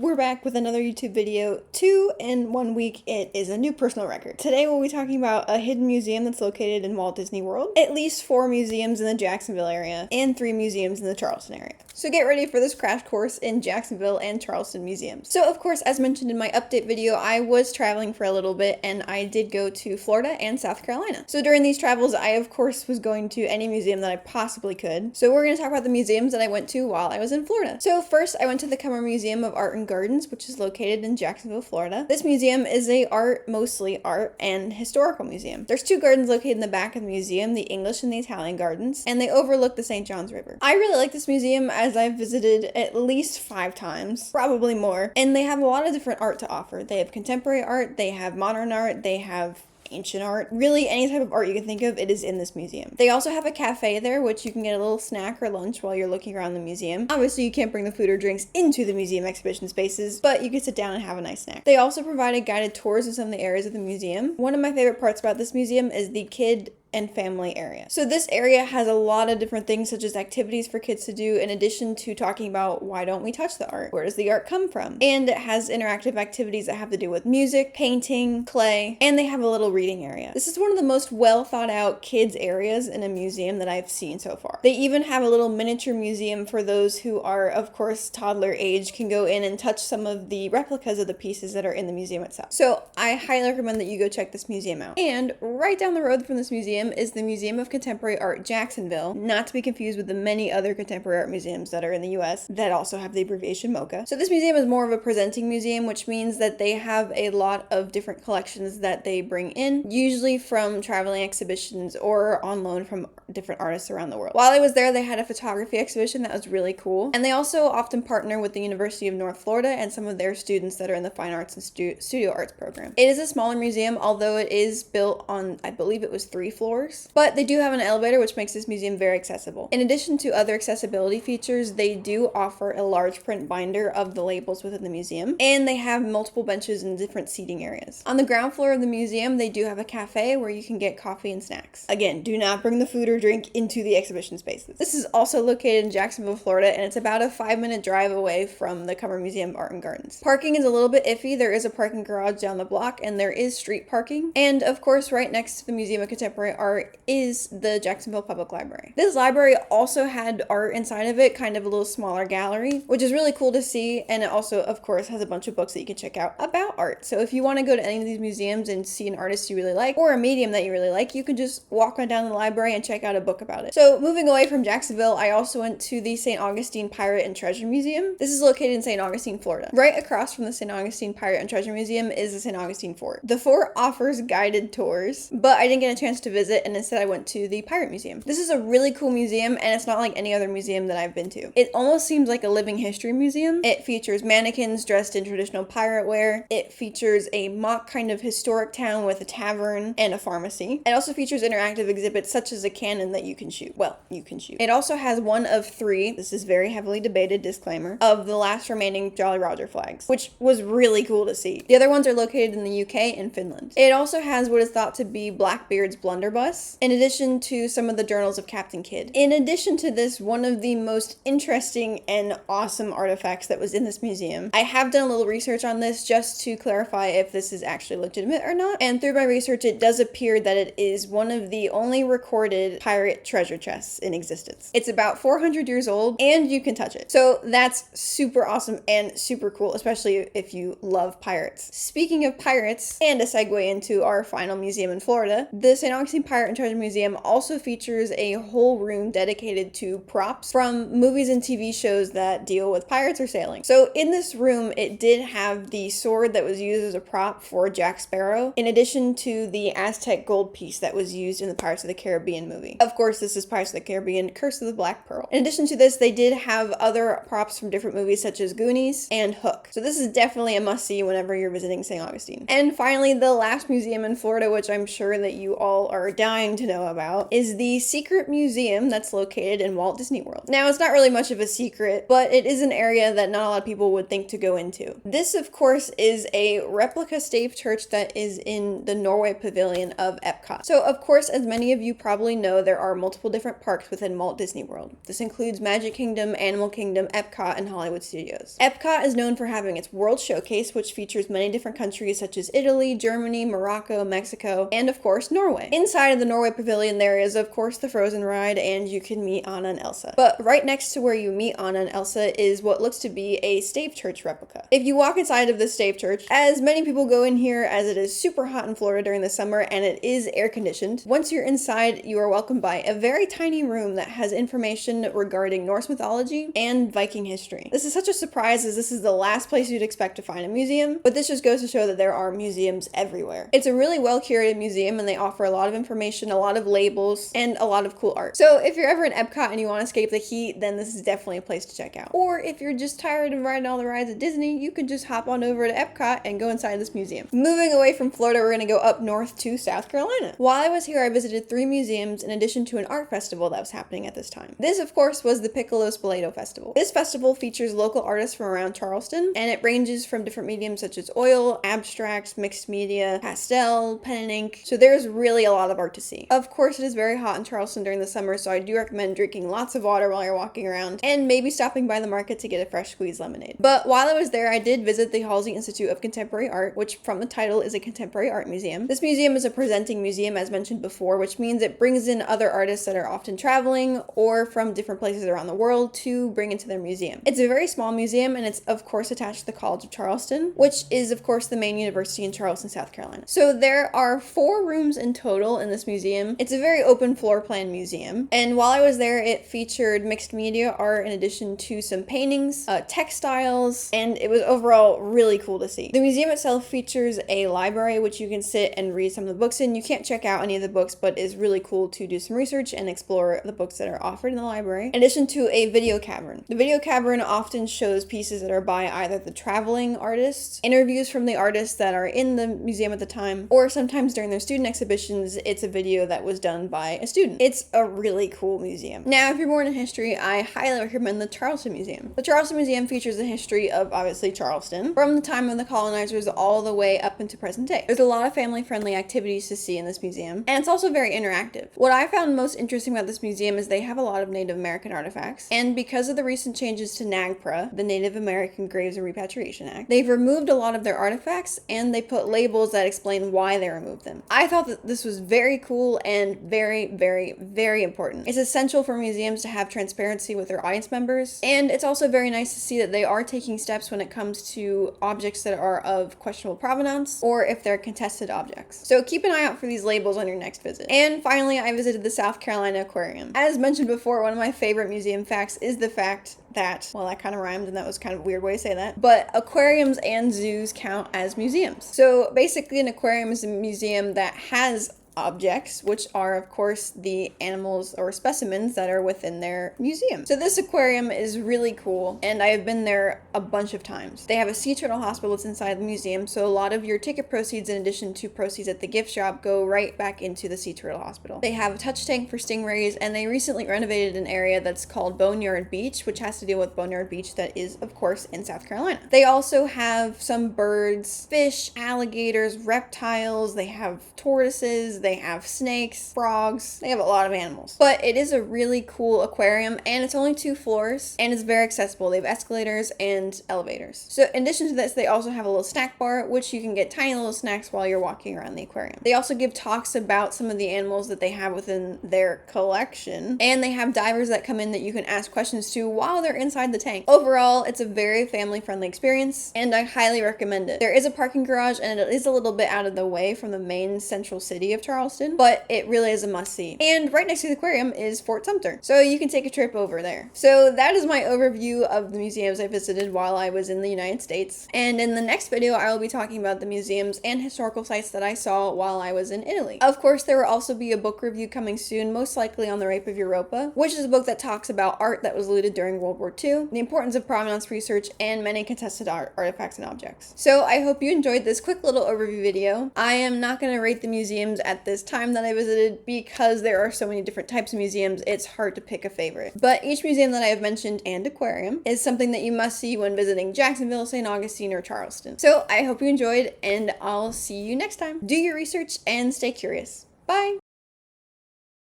We're back with another YouTube video. 2 in 1 week. It is a new personal record. Today we'll be talking about a hidden museum that's located in Walt Disney World, at least 4 museums in the Jacksonville area, and 3 museums in the Charleston area. So get ready for this crash course in Jacksonville and Charleston museums. So of course, as mentioned in my update video, I was traveling for a little bit and I did go to Florida and South Carolina. So during these travels, I of course was going to any museum that I possibly could. So we're going to talk about the museums that I went to while I was in Florida. So first, I went to the Cummer Museum of Art and Gardens, which is located in Jacksonville, Florida. This museum is mostly art and historical museum. There's 2 gardens located in the back of the museum, the English and the Italian gardens, and they overlook the St. Johns River. I really like this museum as I've visited at least 5 times, probably more, and they have a lot of different art to offer. They have contemporary art, they have modern art, they have ancient art. Really, any type of art you can think of, it is in this museum. They also have a cafe there, which you can get a little snack or lunch while you're looking around the museum. Obviously, you can't bring the food or drinks into the museum exhibition spaces, but you can sit down and have a nice snack. They also provided guided tours of some of the areas of the museum. One of my favorite parts about this museum is the kid and family area. So this area has a lot of different things such as activities for kids to do in addition to talking about why don't we touch the art? Where does the art come from? And it has interactive activities that have to do with music, painting, clay, and they have a little reading area. This is one of the most well thought out kids areas in a museum that I've seen so far. They even have a little miniature museum for those who are of course toddler age, can go in and touch some of the replicas of the pieces that are in the museum itself. So I highly recommend that you go check this museum out. And right down the road from this museum is the Museum of Contemporary Art Jacksonville, not to be confused with the many other contemporary art museums that are in the US that also have the abbreviation MoCA. So this museum is more of a presenting museum, which means that they have a lot of different collections that they bring in, usually from traveling exhibitions or on loan from different artists around the world. While I was there, they had a photography exhibition that was really cool, and they also often partner with the University of North Florida and some of their students that are in the Fine Arts and Studio Arts program. It is a smaller museum, although it is built on, I believe it was 3 floors, but they do have an elevator, which makes this museum very accessible. In addition to other accessibility features, they do offer a large print binder of the labels within the museum, and they have multiple benches and different seating areas. On the ground floor of the museum, they do have a cafe where you can get coffee and snacks. Again, do not bring the food or drink into the exhibition spaces. This is also located in Jacksonville, Florida, and it's about a 5-minute drive away from the Cummer Museum of Art and Gardens. Parking is a little bit iffy. There is a parking garage down the block, and there is street parking. And of course, right next to the Museum of Contemporary Art is the Jacksonville Public Library. This library also had art inside of it, kind of a little smaller gallery, which is really cool to see, and it also, of course, has a bunch of books that you can check out about art. So if you want to go to any of these museums and see an artist you really like, or a medium that you really like, you can just walk on down the library and check out a book about it. So moving away from Jacksonville, I also went to the St. Augustine Pirate and Treasure Museum. This is located in St. Augustine, Florida. Right across from the St. Augustine Pirate and Treasure Museum is the St. Augustine Fort. The fort offers guided tours, but I didn't get a chance to visit, and instead I went to the Pirate Museum. This is a really cool museum, and it's not like any other museum that I've been to. It almost seems like a living history museum. It features mannequins dressed in traditional pirate wear. It features a mock kind of historic town with a tavern and a pharmacy. It also features interactive exhibits such as a cannon that you can shoot. Well, you can shoot. It also has one of 3, this is very heavily debated, disclaimer, of the last remaining Jolly Roger flags, which was really cool to see. The other ones are located in the UK and Finland. It also has what is thought to be Blackbeard's blunderbuss, in addition to some of the journals of Captain Kidd. In addition to this, one of the most interesting and awesome artifacts that was in this museum, I have done a little research on this just to clarify if this is actually legitimate or not, and through my research it does appear that it is one of the only recorded pirate treasure chests in existence. It's about 400 years old, and you can touch it. So that's super awesome and super cool, especially if you love pirates. Speaking of pirates, and a segue into our final museum in Florida, the St. Augustine Pirate and Treasure Museum also features a whole room dedicated to props from movies and TV shows that deal with pirates or sailing. So in this room, it did have the sword that was used as a prop for Jack Sparrow, in addition to the Aztec gold piece that was used in the Pirates of the Caribbean movie. Of course, this is Pirates of the Caribbean, Curse of the Black Pearl. In addition to this, they did have other props from different movies such as Goonies and Hook. So this is definitely a must-see whenever you're visiting St. Augustine. And finally, the last museum in Florida, which I'm sure that you all are dying to know about is the secret museum that's located in Walt Disney World. Now, it's not really much of a secret, but it is an area that not a lot of people would think to go into. This, of course, is a replica stave church that is in the Norway Pavilion of Epcot. So, of course, as many of you probably know, there are multiple different parks within Walt Disney World. This includes Magic Kingdom, Animal Kingdom, Epcot, and Hollywood Studios. Epcot is known for having its World Showcase, which features many different countries such as Italy, Germany, Morocco, Mexico, and of course Norway. Inside of the Norway Pavilion there is of course the Frozen ride, and you can meet Anna and Elsa. But right next to where you meet Anna and Elsa is what looks to be a stave church replica. If you walk inside of this stave church, as many people go in here as it is super hot in Florida during the summer and it is air conditioned, once you're inside you are welcomed by a very tiny room that has information regarding Norse mythology and Viking history. This is such a surprise as this is the last place you'd expect to find a museum, but this just goes to show that there are museums everywhere. It's a really well curated museum and they offer a lot of information, a lot of labels, and a lot of cool art. So if you're ever in Epcot and you want to escape the heat, then this is definitely a place to check out. Or if you're just tired of riding all the rides at Disney, you could just hop on over to Epcot and go inside this museum. Moving away from Florida, we're going to go up north to South Carolina. While I was here, I visited 3 museums in addition to an art festival that was happening at this time. This, of course, was the Piccolo Spoleto Festival. This festival features local artists from around Charleston, and it ranges from different mediums such as oil, abstracts, mixed media, pastel, pen and ink. So there's really a lot of art to see. Of course, it is very hot in Charleston during the summer, so I do recommend drinking lots of water while you're walking around, and maybe stopping by the market to get a fresh squeezed lemonade. But while I was there, I did visit the Halsey Institute of Contemporary Art, which from the title is a contemporary art museum. This museum is a presenting museum, as mentioned before, which means it brings in other artists that are often traveling or from different places around the world to bring into their museum. It's a very small museum, and it's of course attached to the College of Charleston, which is of course the main university in Charleston, South Carolina. So there are 4 rooms in total in this museum. It's a very open floor plan museum, and while I was there, it featured mixed media art in addition to some paintings, textiles, and it was overall really cool to see. The museum itself features a library which you can sit and read some of the books in. You can't check out any of the books, but it's really cool to do some research and explore the books that are offered in the library, in addition to a video cavern. The video cavern often shows pieces that are by either the traveling artists, interviews from the artists that are in the museum at the time, or sometimes during their student exhibitions, it's a video that was done by a student. It's a really cool museum. Now, if you're more into history, I highly recommend the Charleston Museum. The Charleston Museum features the history of, obviously, Charleston, from the time of the colonizers all the way up into present day. There's a lot of family-friendly activities to see in this museum, and it's also very interactive. What I found most interesting about this museum is they have a lot of Native American artifacts, and because of the recent changes to NAGPRA, the Native American Graves and Repatriation Act, they've removed a lot of their artifacts, and they put labels that explain why they removed them. I thought that this was very cool and very, very, very important. It's essential for museums to have transparency with their audience members, and it's also very nice to see that they are taking steps when it comes to objects that are of questionable provenance, or if they're contested objects. So keep an eye out for these labels on your next visit. And finally, I visited the South Carolina Aquarium. As mentioned before, one of my favorite museum facts is the fact that, well, that kind of rhymed and that was kind of a weird way to say that, but aquariums and zoos count as museums. So basically an aquarium is a museum that has objects, which are of course the animals or specimens that are within their museum. So this aquarium is really cool, and I have been there a bunch of times. They have a sea turtle hospital that's inside the museum, so a lot of your ticket proceeds, in addition to proceeds at the gift shop, go right back into the sea turtle hospital. They have a touch tank for stingrays, and they recently renovated an area that's called Boneyard Beach, which has to deal with Boneyard Beach that is of course in South Carolina. They also have some birds, fish, alligators, reptiles, they have tortoises, they have snakes, frogs, they have a lot of animals. But it is a really cool aquarium, and it's only 2 floors, and it's very accessible. They have escalators and elevators. So in addition to this, they also have a little snack bar, which you can get tiny little snacks while you're walking around the aquarium. They also give talks about some of the animals that they have within their collection, and they have divers that come in that you can ask questions to while they're inside the tank. Overall, it's a very family-friendly experience, and I highly recommend it. There is a parking garage, and it is a little bit out of the way from the main central city of Charleston, but it really is a must-see. And right next to the aquarium is Fort Sumter, so you can take a trip over there. So that is my overview of the museums I visited while I was in the United States, and in the next video I will be talking about the museums and historical sites that I saw while I was in Italy. Of course, there will also be a book review coming soon, most likely on The Rape of Europa, which is a book that talks about art that was looted during World War II, the importance of provenance research, and many contested artifacts and objects. So I hope you enjoyed this quick little overview video. I am not going to rate the museums at at this time that I visited. Because there are so many different types of museums, it's hard to pick a favorite. But each museum that I have mentioned and aquarium is something that you must see when visiting Jacksonville, St. Augustine, or Charleston. So I hope you enjoyed, and I'll see you next time. Do your research and stay curious. Bye!